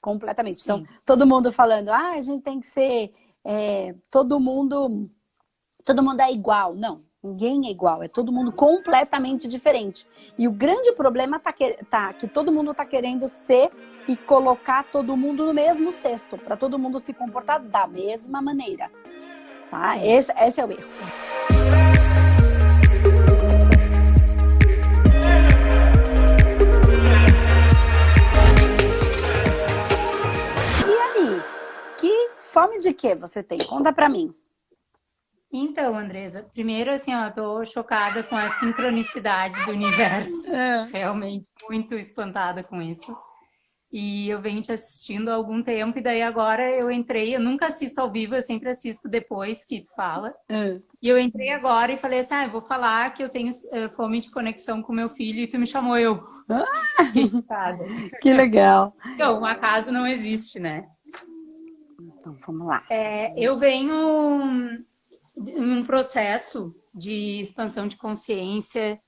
Completamente. Sim. Então, todo mundo falando, a gente tem que ser, todo mundo é igual. Não, ninguém é igual, é todo mundo completamente diferente. E o grande problema tá que todo mundo tá querendo ser e colocar todo mundo no mesmo cesto, para todo mundo se comportar da mesma maneira. Tá? Esse é o erro. E aí, que fome de que você tem? Conta pra mim. Então, Andresa, primeiro assim, ó, eu tô chocada com a sincronicidade do universo. Realmente muito espantada com isso. E eu venho te assistindo há algum tempo, e daí agora eu entrei, eu nunca assisto ao vivo, eu sempre assisto depois que tu fala. E eu entrei agora e falei assim, eu vou falar que eu tenho fome de conexão com meu filho, e tu me chamou, eu fiquei chocada. Que legal. Então, um acaso não existe, né? Então, vamos lá. Eu venho em um processo de expansão de consciência.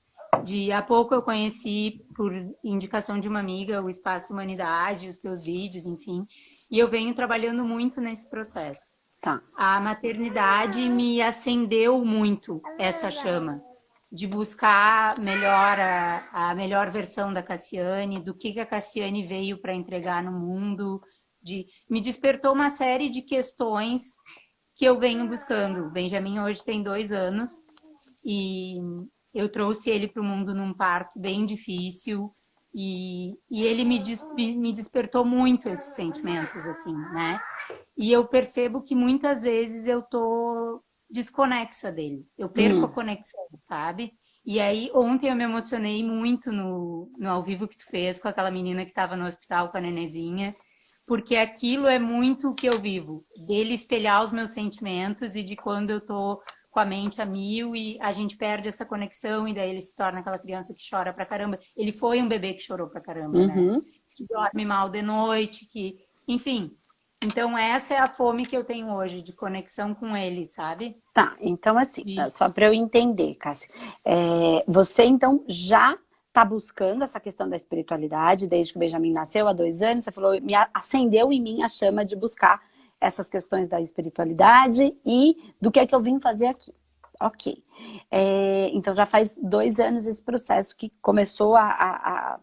Há pouco eu conheci, por indicação de uma amiga, o Espaço Humanidade, os teus vídeos, enfim. E eu venho trabalhando muito nesse processo. Tá. A maternidade me acendeu muito essa chama de buscar a melhor versão da Cassiane, do que a Cassiane veio para entregar no mundo. Me despertou uma série de questões que eu venho buscando. O Benjamin hoje tem 2 anos e eu trouxe ele para o mundo num parto bem difícil e ele me despertou muito esses sentimentos, assim, né? E eu percebo que muitas vezes eu tô desconexa dele. Eu perco a conexão, sabe? E aí, ontem eu me emocionei muito no ao vivo que tu fez com aquela menina que estava no hospital com a nenezinha, porque aquilo é muito o que eu vivo, dele espelhar os meus sentimentos e de quando eu tô com a mente a mil e a gente perde essa conexão e daí ele se torna aquela criança que chora pra caramba. Ele foi um bebê que chorou pra caramba, né? Que dorme mal de noite, enfim. Então essa é a fome que eu tenho hoje, de conexão com ele, sabe? Tá, então assim, só para eu entender, Cássia, você então já tá buscando essa questão da espiritualidade desde que o Benjamin nasceu há 2 anos, você falou, acendeu em mim a chama de buscar essas questões da espiritualidade e do que é que eu vim fazer aqui. Ok. Então já faz 2 anos esse processo que começou a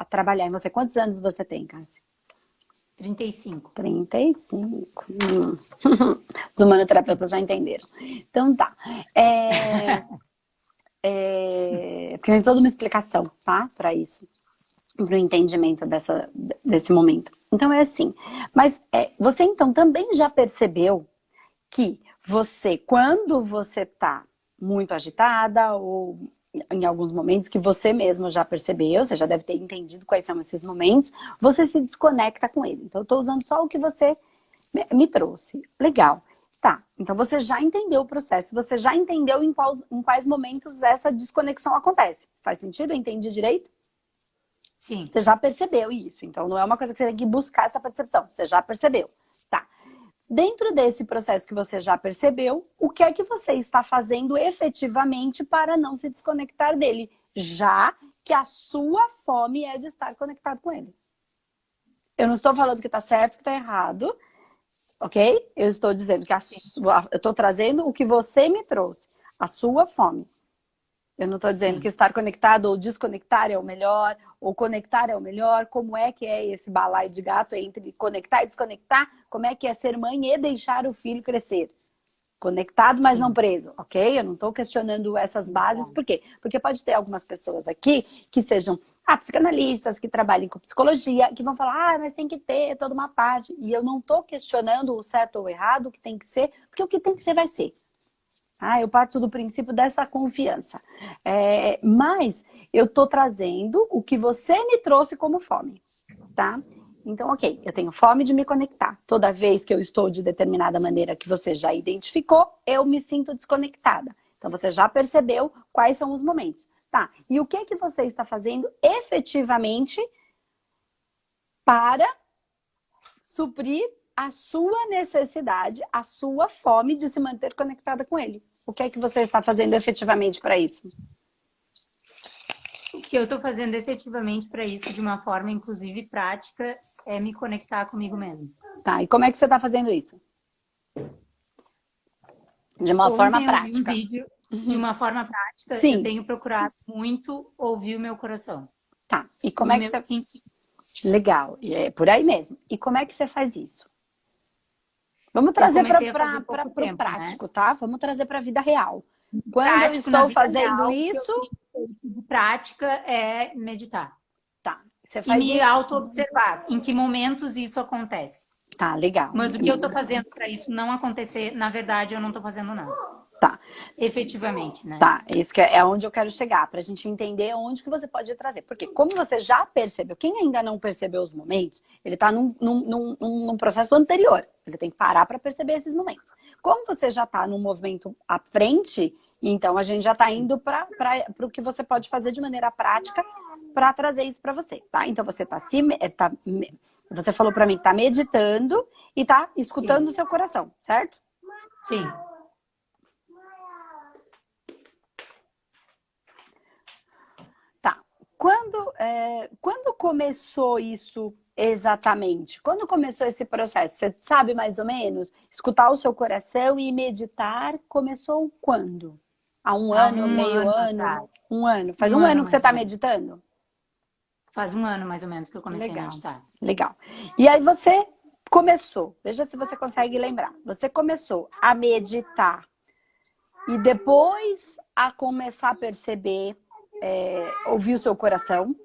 trabalhar em você. Quantos anos você tem, Cássia? 35. 35. Os humanoterapeutas já entenderam. Então tá. Porque tem toda uma explicação, tá? Para isso. Para o entendimento desse momento. Então é assim. Mas você então também já percebeu que quando você tá muito agitada ou em alguns momentos que você mesmo já percebeu, você já deve ter entendido quais são esses momentos, você se desconecta com ele. Então eu tô usando só o que você me trouxe. Legal. Tá, então você já entendeu o processo, você já entendeu em quais momentos essa desconexão acontece. Faz sentido? Eu entendi direito? Sim. Você já percebeu isso, então não é uma coisa que você tem que buscar essa percepção, você já percebeu. Tá. Dentro desse processo que você já percebeu, o que é que você está fazendo efetivamente para não se desconectar dele? Já que a sua fome é de estar conectado com ele. Eu não estou falando que está certo, que está errado, ok? Eu estou dizendo que eu estou trazendo o que você me trouxe, a sua fome. Eu não estou dizendo que estar conectado ou desconectar é o melhor, ou conectar é o melhor. Como é que é esse balaio de gato entre conectar e desconectar? Como é que é ser mãe e deixar o filho crescer? Conectado, mas não preso, ok? Eu não estou questionando essas bases. Por quê? Porque pode ter algumas pessoas aqui que sejam psicanalistas, que trabalhem com psicologia, que vão falar, mas tem que ter toda uma parte. E eu não estou questionando o certo ou o errado, o que tem que ser, porque o que tem que ser vai ser. Eu parto do princípio dessa confiança. Mas eu tô trazendo o que você me trouxe como fome, tá? Então, ok, eu tenho fome de me conectar. Toda vez que eu estou de determinada maneira que você já identificou, eu me sinto desconectada. Então, você já percebeu quais são os momentos. Tá, e o que você está fazendo efetivamente para suprir a sua necessidade, a sua fome de se manter conectada com ele? O que é que você está fazendo efetivamente para isso? que eu estou fazendo efetivamente para isso de uma forma, inclusive, prática, é me conectar comigo mesma. Tá, e como é que você está fazendo isso? De uma forma Ontem eu vi um prática. vídeo de uma forma prática. Sim. Eu tenho procurado muito ouvir o meu coração. Tá, e como é que você... Legal, é por aí mesmo. E como é que você faz isso? Vamos trazer para o prático, né? Tá? Vamos trazer para a vida real. Quando prático, eu estou fazendo real, isso... De prática é meditar. Tá. Você faz e me auto-observar. Em que momentos isso acontece. Tá, legal. Mas o que eu estou fazendo para isso não acontecer, na verdade, eu não estou fazendo nada. Tá. Efetivamente, né? Tá, isso que é onde eu quero chegar, pra gente entender onde que você pode trazer. Porque como você já percebeu, quem ainda não percebeu os momentos, ele tá num processo anterior. Ele tem que parar para perceber esses momentos. Como você já tá num movimento à frente, então a gente já tá indo para o que você pode fazer de maneira prática para trazer isso para você, tá? Então você você falou para mim que tá meditando e tá escutando o seu coração, certo? Sim. Quando começou isso exatamente? Quando começou esse processo? Você sabe mais ou menos? Escutar o seu coração e meditar começou quando? Há um ano, meio ano? Atrás. Um ano. Faz um ano que você está meditando? Faz um ano mais ou menos que eu comecei a meditar. Legal. E aí você começou, veja se você consegue lembrar. Você começou a meditar e depois a começar a perceber... ouvir o seu coração,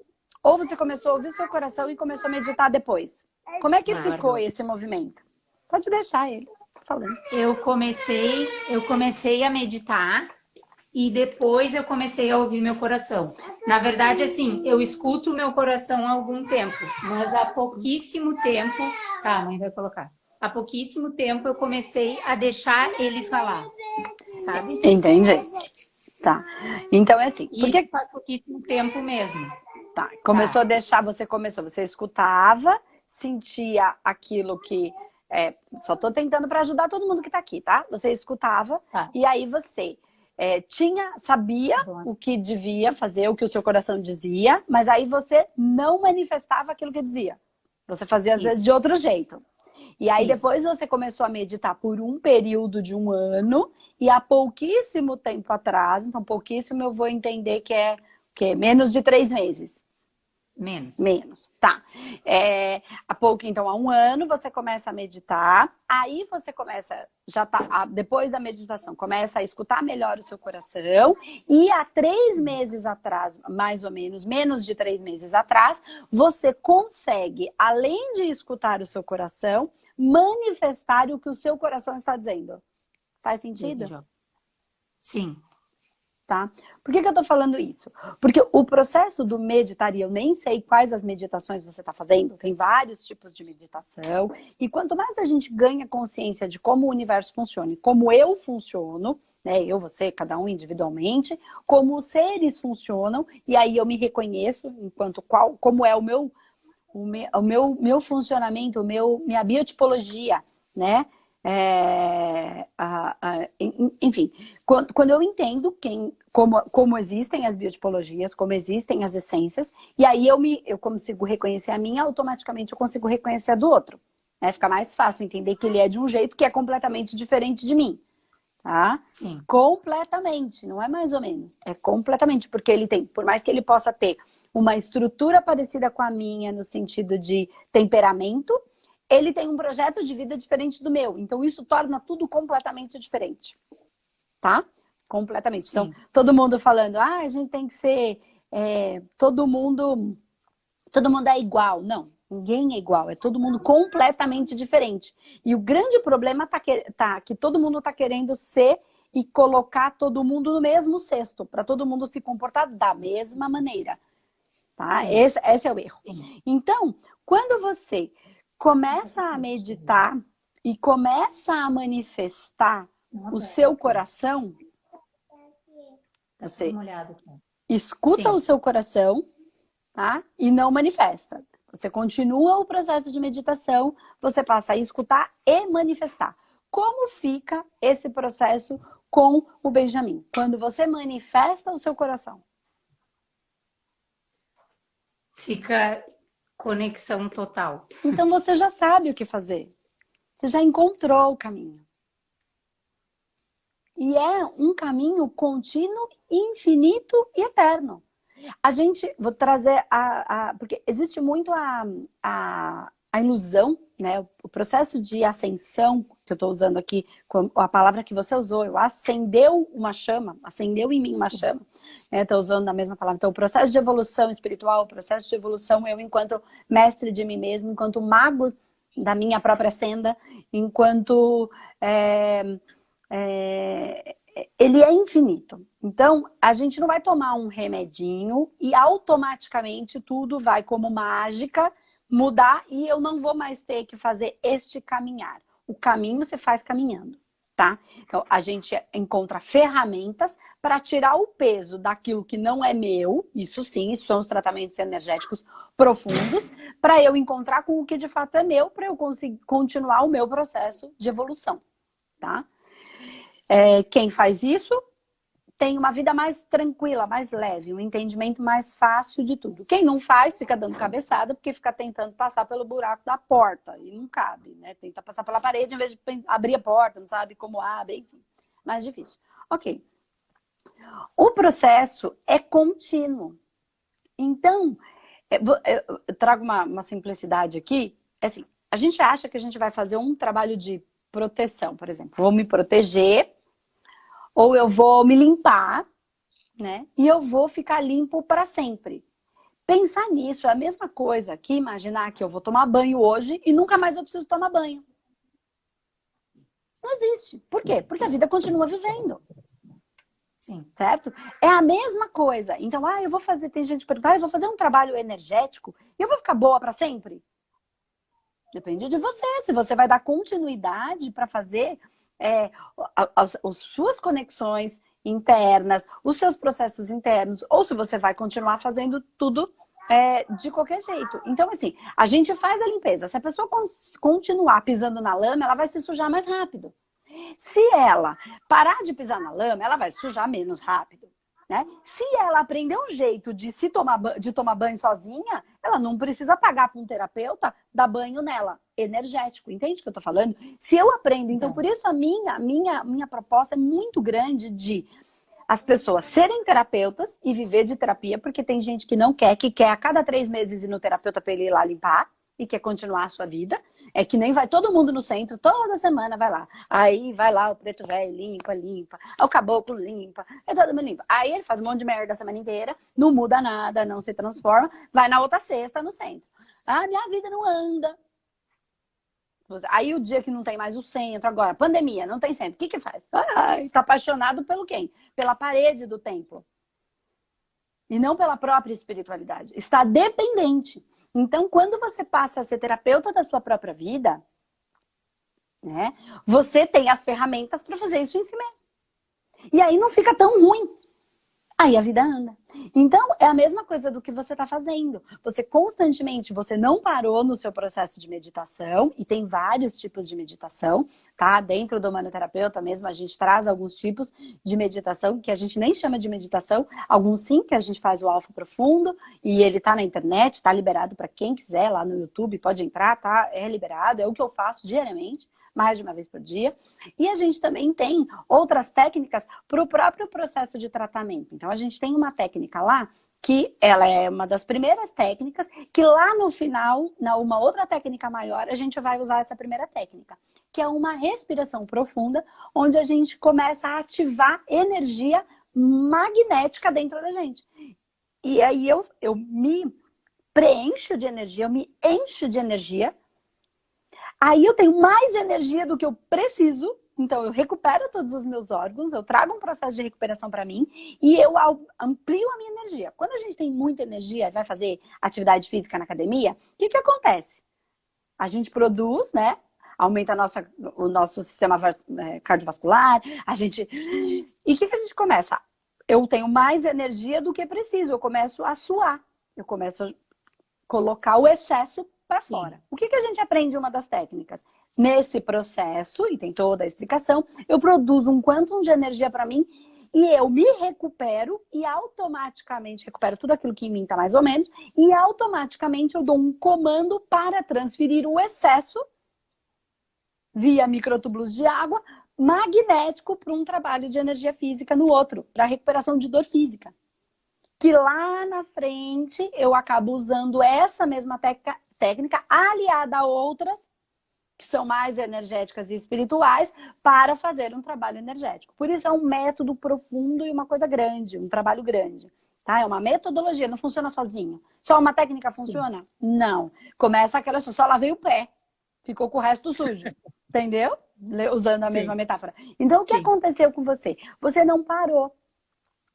ou você começou a ouvir o seu coração e começou a meditar depois? Como é que ficou esse movimento? Pode deixar ele falando. Eu comecei a meditar e depois eu comecei a ouvir meu coração. Na verdade, assim, eu escuto o meu coração há algum tempo, mas há pouquíssimo tempo... Tá, a mãe vai colocar. Há pouquíssimo tempo eu comecei a deixar ele falar, sabe? Entendi. Tá. Então é assim. Porque faz pouquíssimo tempo mesmo. Tá. Começou a deixar, você escutava, sentia aquilo que... só tô tentando para ajudar todo mundo que tá aqui, tá? Você escutava e aí você sabia o que devia fazer, o que o seu coração dizia, mas aí você não manifestava aquilo que dizia. Você fazia às vezes de outro jeito. E aí depois você começou a meditar por um período de um ano e há pouquíssimo tempo atrás, então pouquíssimo eu vou entender que é menos de 3 meses. Menos, tá. Então há um ano você começa a meditar, aí você começa, depois da meditação, começa a escutar melhor o seu coração e há 3 meses atrás, mais ou menos, menos de 3 meses atrás, você consegue, além de escutar o seu coração, manifestar o que o seu coração está dizendo. Faz sentido? Sim. Tá? Por que eu tô falando isso? Porque o processo do meditar, e eu nem sei quais as meditações você está fazendo, tem vários tipos de meditação, e quanto mais a gente ganha consciência de como o universo funciona e como eu funciono, né, eu, você, cada um individualmente, como os seres funcionam, e aí eu me reconheço enquanto como é o meu funcionamento, minha biotipologia, né? Enfim, quando eu entendo como existem as biotipologias, como existem as essências, e aí eu consigo reconhecer a minha, automaticamente eu consigo reconhecer a do outro. Né? Fica mais fácil entender que ele é de um jeito que é completamente diferente de mim. Tá? Sim. Completamente, não é mais ou menos. É completamente, porque ele tem, por mais que ele possa ter uma estrutura parecida com a minha, no sentido de temperamento, ele tem um projeto de vida diferente do meu. Então, isso torna tudo completamente diferente. Tá? Completamente. Sim. Então, todo mundo falando, a gente tem que ser... todo mundo é igual. Não, ninguém é igual. É todo mundo completamente diferente. E o grande problema tá que todo mundo tá querendo ser e colocar todo mundo no mesmo cesto. Para todo mundo se comportar da mesma maneira. Tá? Esse é o erro. Sim. Então, quando você... começa a meditar e começa a manifestar o seu coração, você escuta o seu coração, tá? E não manifesta. Você continua o processo de meditação, você passa a escutar e manifestar. Como fica esse processo com o Benjamin? Quando você manifesta o seu coração. Fica conexão total. Então você já sabe o que fazer. Você já encontrou o caminho. E é um caminho contínuo, infinito e eterno. Vou trazer porque existe muito a ilusão, né? O processo de ascensão, que eu estou usando aqui, a palavra que você usou, eu acendeu uma chama, acendeu em mim uma chama. Estou usando a mesma palavra. Então, o processo de evolução espiritual, o processo de evolução, eu enquanto mestre de mim mesmo, enquanto mago da minha própria senda, enquanto ele é infinito. Então, a gente não vai tomar um remedinho e automaticamente tudo vai como mágica mudar e eu não vou mais ter que fazer este caminhar. O caminho se faz caminhando, tá? Então, a gente encontra ferramentas para tirar o peso daquilo que não é meu, isso sim, isso são os tratamentos energéticos profundos, para eu encontrar com o que de fato é meu, para eu conseguir continuar o meu processo de evolução, tá? Quem faz isso tem uma vida mais tranquila, mais leve, um entendimento mais fácil de tudo. Quem não faz, fica dando cabeçada, porque fica tentando passar pelo buraco da porta, e não cabe, né? Tenta passar pela parede em vez de abrir a porta, não sabe como abre, enfim. Mais difícil. Ok. O processo é contínuo. Então, eu trago uma simplicidade aqui. É assim, a gente acha que a gente vai fazer um trabalho de proteção, por exemplo. Vou me proteger, ou eu vou me limpar, né? E eu vou ficar limpo para sempre. Pensar nisso é a mesma coisa que imaginar que eu vou tomar banho hoje e nunca mais eu preciso tomar banho. Não existe. Por quê? Porque a vida continua vivendo. Sim. Certo? É a mesma coisa. Então, eu vou fazer, tem gente que pergunta, eu vou fazer um trabalho energético e eu vou ficar boa para sempre? Depende de você. Se você vai dar continuidade para fazer as suas conexões internas, os seus processos internos, ou se você vai continuar fazendo tudo de qualquer jeito. Então, assim, a gente faz a limpeza. Se a pessoa continuar pisando na lama, ela vai se sujar mais rápido. Se ela parar de pisar na lama, ela vai se sujar menos rápido, né? Se ela aprender um jeito de tomar banho sozinha, ela não precisa pagar para um terapeuta dar banho nela, energético. Entende o que eu tô falando? Se eu aprendo, então por isso a minha proposta é muito grande de as pessoas serem terapeutas e viver de terapia, porque tem gente que não quer, que quer a cada 3 meses ir no terapeuta para ele ir lá limpar e quer continuar a sua vida. É que nem vai todo mundo no centro, toda semana vai lá. Aí vai lá o preto velho, limpa. Aí o caboclo limpa, todo mundo limpa. Aí ele faz um monte de merda a semana inteira, não muda nada, não se transforma, vai na outra sexta no centro. Minha vida não anda. Aí o dia que não tem mais o centro, agora, pandemia, não tem centro, o que faz? Tá apaixonado pelo quem? Pela parede do templo. E não pela própria espiritualidade. Está dependente. Então, quando você passa a ser terapeuta da sua própria vida, né, você tem as ferramentas para fazer isso em si mesmo. E aí não fica tão ruim. Aí a vida anda. Então, é a mesma coisa do que você está fazendo. Você constantemente, você não parou no seu processo de meditação, e tem vários tipos de meditação, tá? Dentro do Humanoterapeuta mesmo, a gente traz alguns tipos de meditação, que a gente nem chama de meditação, alguns sim, que a gente faz o Alfa Profundo, e ele tá na internet, tá liberado para quem quiser, lá no YouTube, pode entrar, tá? É liberado, é o que eu faço diariamente, mais de uma vez por dia. E a gente também tem outras técnicas para o próprio processo de tratamento. Então, a gente tem uma técnica lá, que ela é uma das primeiras técnicas, que lá no final, uma outra técnica maior, a gente vai usar essa primeira técnica, que é uma respiração profunda, onde a gente começa a ativar energia magnética dentro da gente. E aí eu me preencho de energia, eu me encho de energia. Aí eu tenho mais energia do que eu preciso, então eu recupero todos os meus órgãos, eu trago um processo de recuperação para mim e eu amplio a minha energia. Quando a gente tem muita energia e vai fazer atividade física na academia, o que acontece? A gente produz, né? Aumenta o nosso sistema cardiovascular, a gente... E o que a gente começa? Eu tenho mais energia do que preciso, eu começo a suar, eu começo a colocar o excesso para fora. O que a gente aprende uma das técnicas? Nesse processo, e tem toda a explicação, eu produzo um quantum de energia para mim E eu me recupero e automaticamente recupero tudo aquilo que em mim tá mais ou menos, e automaticamente eu dou um comando para transferir o excesso via microtúbulos de água magnético para um trabalho de energia física no outro, para recuperação de dor física. Que lá na frente eu acabo usando essa mesma técnica aliada a outras que são mais energéticas e espirituais para fazer um trabalho energético. Por isso é um método profundo e uma coisa grande, um trabalho grande. Tá? É uma metodologia, não funciona sozinho. Só uma técnica funciona? Sim. Não. Começa aquela só lavei o pé, ficou com o resto sujo. Entendeu? Usando a mesma metáfora. Então, o que aconteceu com você? Você não parou.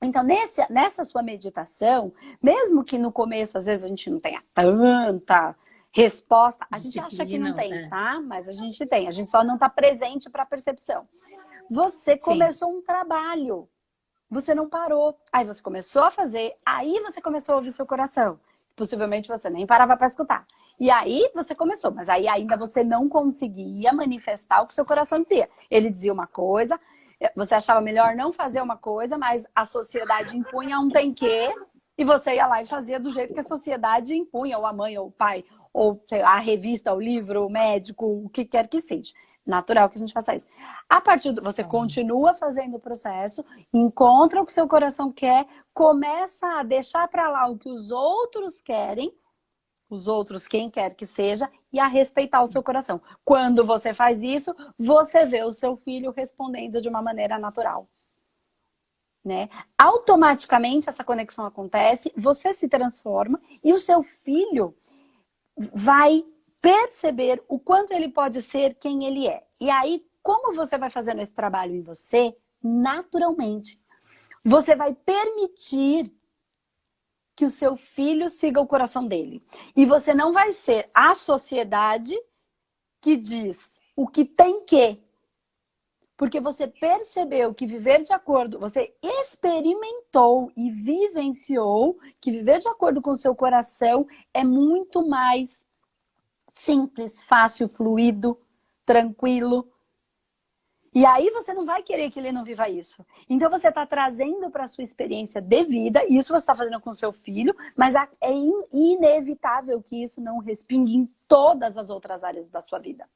Então, nessa sua meditação, mesmo que no começo, às vezes, a gente não tenha tanta resposta, a gente acha que não tem, tá? Mas a gente tem, a gente só não está presente para a percepção. Você começou um trabalho, você não parou. Aí você começou a fazer, aí você começou a ouvir seu coração. Possivelmente você nem parava para escutar. E aí você começou, mas aí ainda você não conseguia manifestar o que seu coração dizia. Ele dizia uma coisa, você achava melhor não fazer uma coisa, mas a sociedade impunha um tem que, e você ia lá e fazia do jeito que a sociedade impunha, ou a mãe, ou o pai, ou sei lá, a revista, o livro, o médico, o que quer que seja. Natural que a gente faça isso. A partir do você continua fazendo o processo, encontra o que seu coração quer, começa a deixar para lá o que os outros querem, os outros, quem quer que seja, e a respeitar o seu coração. Quando você faz isso, você vê o seu filho respondendo de uma maneira natural. Né? Automaticamente essa conexão acontece, você se transforma e o seu filho vai perceber o quanto ele pode ser quem ele é. E aí, como você vai fazendo esse trabalho em você, naturalmente, você vai permitir que o seu filho siga o coração dele. E você não vai ser a sociedade que diz o que tem que. Porque você percebeu que viver de acordo, você experimentou e vivenciou que viver de acordo com o seu coração é muito mais simples, fácil, fluido, tranquilo. E aí você não vai querer que ele não viva isso. Então você está trazendo para a sua experiência de vida, isso você está fazendo com o seu filho, mas é inevitável que isso não respingue em todas as outras áreas da sua vida.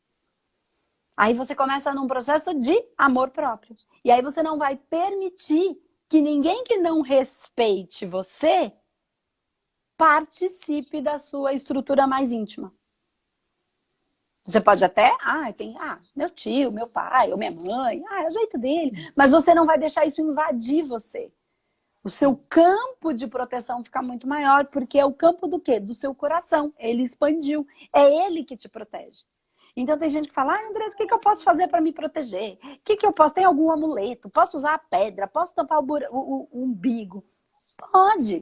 Aí você começa num processo de amor próprio. E aí você não vai permitir que ninguém que não respeite você participe da sua estrutura mais íntima. Você pode até, meu tio, meu pai, ou minha mãe, é o jeito dele. Sim. Mas você não vai deixar isso invadir você. O seu campo de proteção fica muito maior, porque é o campo do quê? Do seu coração. Ele expandiu. É ele que te protege. Então tem gente que fala, Andressa, o que eu posso fazer para me proteger? O que eu posso? Tem algum amuleto? Posso usar a pedra? Posso tampar o umbigo? Pode.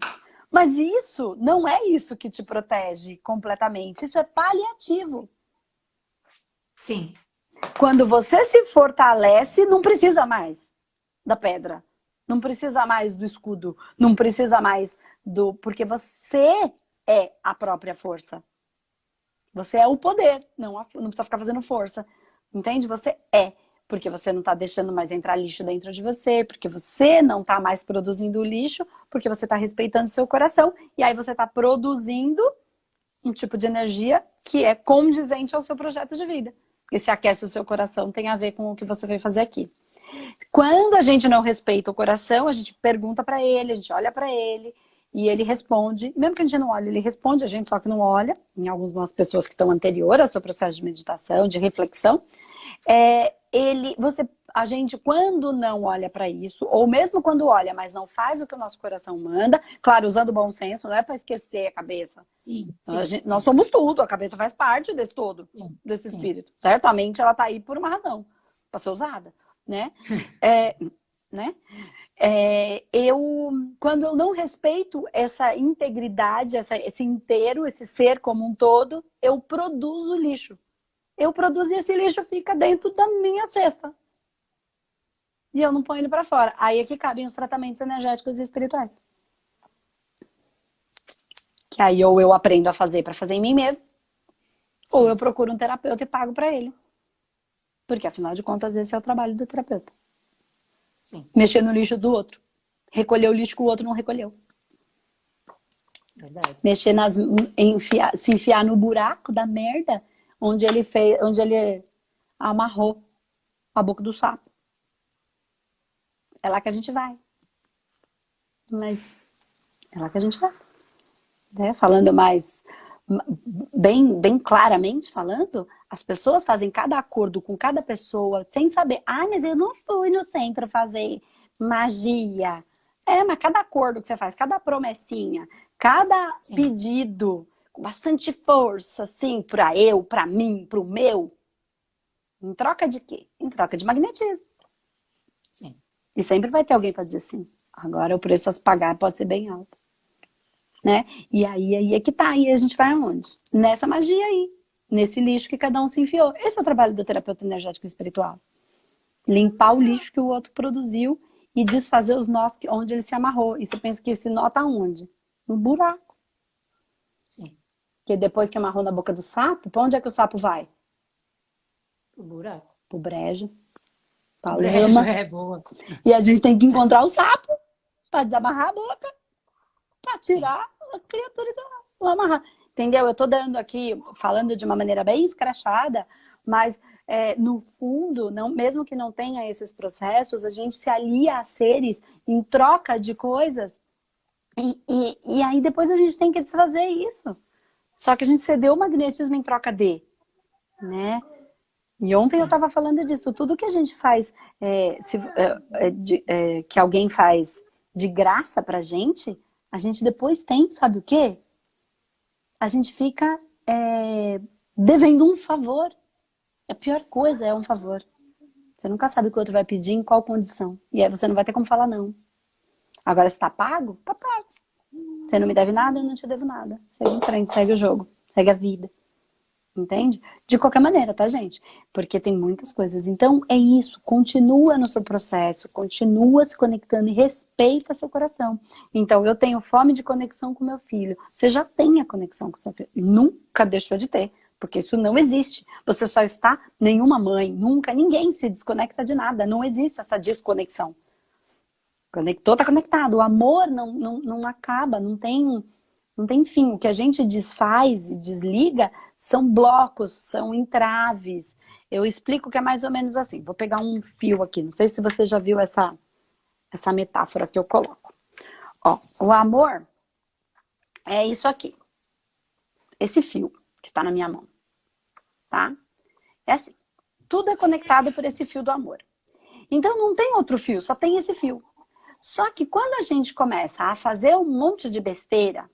Mas isso não é isso que te protege completamente. Isso é paliativo. Sim. Quando você se fortalece, não precisa mais da pedra. Não precisa mais do escudo. Não precisa mais do... Porque você é a própria força. Você é o poder. Não precisa ficar fazendo força. Entende? Você é. Porque você não está deixando mais entrar lixo dentro de você. Porque você não está mais produzindo lixo. Porque você está respeitando seu coração. E aí você está produzindo um tipo de energia que é condizente ao seu projeto de vida. Porque se aquece o seu coração, tem a ver com o que você veio fazer aqui. Quando a gente não respeita o coração, a gente pergunta para ele, a gente olha para ele e ele responde. Mesmo que a gente não olhe, ele responde, a gente só que não olha. Em algumas pessoas que estão anterior ao seu processo de meditação, de reflexão, a gente, quando não olha para isso, ou mesmo quando olha, mas não faz o que o nosso coração manda, claro, usando o bom senso, não é para esquecer a cabeça. Sim, nós somos tudo, a cabeça faz parte desse todo, desse espírito. Certo? A mente, ela tá aí por uma razão, para ser usada, né? Quando eu não respeito essa integridade, esse inteiro, esse ser como um todo, eu produzo lixo. Eu produzo e esse lixo fica dentro da minha cesta. E eu não ponho ele para fora. Aí é que cabem os tratamentos energéticos e espirituais. Que aí ou eu aprendo a fazer para fazer em mim mesmo, ou eu procuro um terapeuta e pago para ele. Porque afinal de contas esse é o trabalho do terapeuta. Sim, Mexer no lixo do outro. Recolher o lixo que o outro não recolheu. verdade. Mexer se enfiar no buraco da merda onde ele amarrou a boca do sapo. É lá que a gente vai. Mas é lá que a gente vai. Né? Falando mais bem claramente falando, as pessoas fazem cada acordo com cada pessoa sem saber. Ah, mas eu não fui no centro fazer magia. Mas cada acordo que você faz, cada promessinha, cada Sim. pedido com bastante força, assim, pra mim, pro meu, em troca de quê? Em troca de magnetismo. Sim. E sempre vai ter alguém para dizer assim. Agora o preço a se pagar pode ser bem alto. Né? E aí é que tá. E a gente vai aonde? Nessa magia aí. Nesse lixo que cada um se enfiou. Esse é o trabalho do terapeuta energético e espiritual. Limpar o lixo que o outro produziu e desfazer os nós onde ele se amarrou. E você pensa que esse nó tá onde? No buraco. Sim. Porque depois que amarrou na boca do sapo, pra onde é que o sapo vai? O buraco. Pro brejo. Pra Brejo, lama. é boa. E a gente tem que encontrar o sapo pra desamarrar a boca. Pra tirar a criatura do amarrar. Entendeu? Eu tô dando aqui, falando de uma maneira bem escrachada, mas no fundo, não, mesmo que não tenha esses processos, a gente se alia a seres em troca de coisas e aí depois a gente tem que desfazer isso. Só que a gente cedeu o magnetismo em troca de, né? E ontem eu tava falando disso. Tudo que a gente faz, que alguém faz de graça pra gente, a gente depois tem, sabe o quê? A gente fica devendo um favor. A pior coisa é um favor. Você nunca sabe o que o outro vai pedir, em qual condição. E aí você não vai ter como falar não. Agora, se tá pago, tá pago. Você não me deve nada, eu não te devo nada. Segue em frente, segue o jogo, segue a vida. Entende? De qualquer maneira, tá, gente? Porque tem muitas coisas. Então, é isso. Continua no seu processo. Continua se conectando e respeita seu coração. Então, eu tenho fome de conexão com meu filho. Você já tem a conexão com seu filho. Nunca deixou de ter. Porque isso não existe. Você só está... Nenhuma mãe, nunca, ninguém se desconecta de nada. Não existe essa desconexão. Conectou, tá conectado. O amor não acaba, não tem fim. O que a gente desfaz e desliga são blocos, são entraves. Eu explico que é mais ou menos assim. Vou pegar um fio aqui. Não sei se você já viu essa metáfora que eu coloco. Ó, o amor é isso aqui. Esse fio que tá na minha mão. Tá? É assim. Tudo é conectado por esse fio do amor. Então não tem outro fio, só tem esse fio. Só que quando a gente começa a fazer um monte de besteira,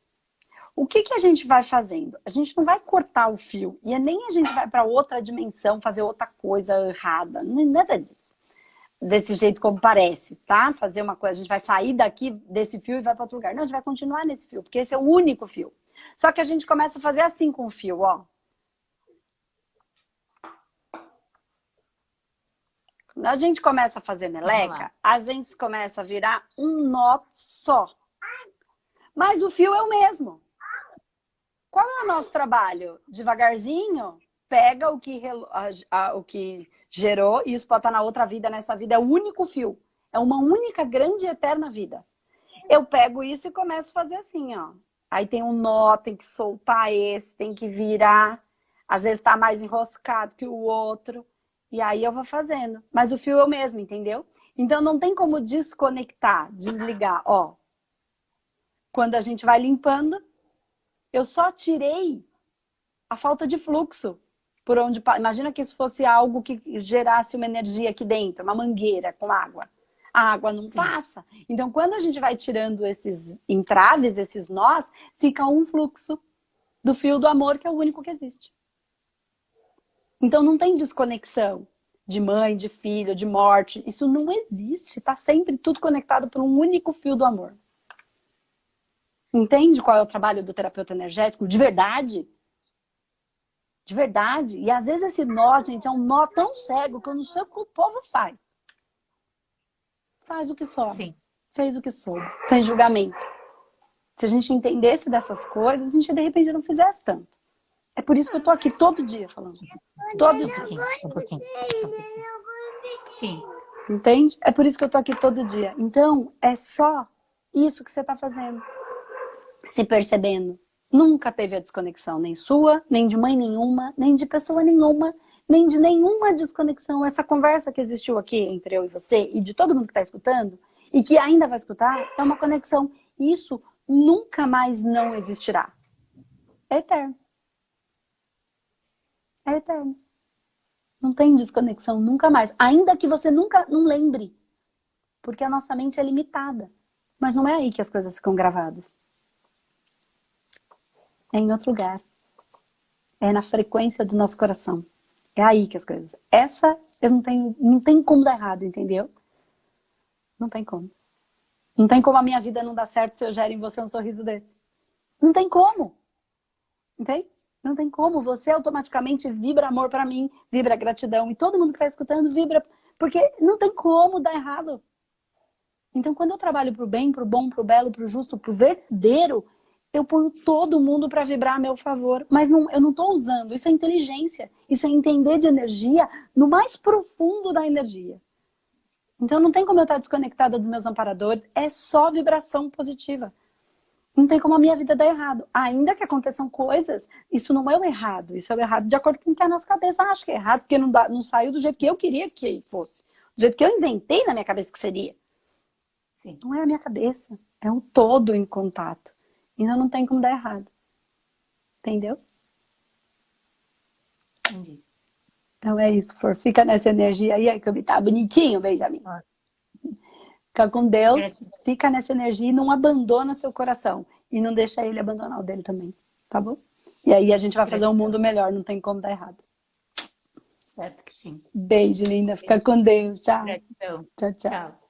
o que a gente vai fazendo? A gente não vai cortar o fio e nem a gente vai para outra dimensão fazer outra coisa errada. Nada disso. Desse jeito como parece, tá? Fazer uma coisa, a gente vai sair daqui desse fio e vai para outro lugar. Não, a gente vai continuar nesse fio, porque esse é o único fio. Só que a gente começa a fazer assim com o fio, ó. Quando a gente começa a fazer meleca, a gente começa a virar um nó só. Mas o fio é o mesmo. Qual é o nosso trabalho? Devagarzinho, pega o que gerou e explota na outra vida. Nessa vida é o único fio. É uma única, grande e eterna vida. Eu pego isso e começo a fazer assim, ó. Aí tem um nó, tem que soltar esse, tem que virar. Às vezes tá mais enroscado que o outro. E aí eu vou fazendo. Mas o fio é o mesmo, entendeu? Então não tem como desconectar, desligar. Ó, quando a gente vai limpando, eu só tirei a falta de fluxo. Por onde, imagina que isso fosse algo que gerasse uma energia aqui dentro, uma mangueira com água. A água não passa. Então quando a gente vai tirando esses entraves, esses nós, fica um fluxo do fio do amor, que é o único que existe. Então não tem desconexão de mãe, de filho, de morte. Isso não existe. Está sempre tudo conectado por um único fio do amor. Entende qual é o trabalho do terapeuta energético? De verdade. De verdade. E às vezes esse nó, gente, é um nó tão cego que eu não sei o que o povo faz. Faz o que soube. Sim. Fez o que soube. Sem julgamento. Se a gente entendesse dessas coisas, a gente de repente não fizesse tanto. É por isso que eu tô aqui todo dia falando. Todo dia. Um pouquinho. Só um pouquinho. Sim. Entende? É por isso que eu tô aqui todo dia. Então, é só isso que você tá fazendo. Se percebendo. Nunca teve a desconexão, nem sua, nem de mãe nenhuma, nem de pessoa nenhuma, nem de nenhuma desconexão. Essa conversa que existiu aqui entre eu e você, e de todo mundo que está escutando, e que ainda vai escutar, é uma conexão. Isso nunca mais não existirá. É eterno. É eterno. Não tem desconexão nunca mais. Ainda que você nunca não lembre. Porque a nossa mente é limitada. Mas não é aí que as coisas ficam gravadas. É em outro lugar. É na frequência do nosso coração. É aí que as coisas... Essa eu não tem como dar errado, entendeu? Não tem como. Não tem como a minha vida não dar certo se eu gero em você um sorriso desse. Não tem como. Entende? Não tem como. Você automaticamente vibra amor pra mim, vibra gratidão. E todo mundo que tá escutando vibra... Porque não tem como dar errado. Então, quando eu trabalho pro bem, pro bom, pro belo, pro justo, pro verdadeiro, eu ponho todo mundo para vibrar a meu favor. Mas não, eu não estou usando. Isso é inteligência. Isso é entender de energia no mais profundo da energia. Então, não tem como eu estar desconectada dos meus amparadores. É só vibração positiva. Não tem como a minha vida dar errado. Ainda que aconteçam coisas, isso não é o errado. Isso é o errado de acordo com o que a nossa cabeça acha que é errado, porque não saiu do jeito que eu queria que fosse. Do jeito que eu inventei na minha cabeça que seria. Sim. Não é a minha cabeça. É um todo em contato. Então não tem como dar errado. Entendeu? Entendi. Então é isso, fica nessa energia aí, que tá bonitinho, Benjamin. Fica com Deus, Gratidão. fica nessa energia e não abandona seu coração. E não deixa ele abandonar o dele também, tá bom? E aí a gente vai fazer um mundo melhor, não tem como dar errado. Certo que sim. Beijo, linda. Fica com Deus. Tchau. Gratidão. Tchau, tchau. Tchau.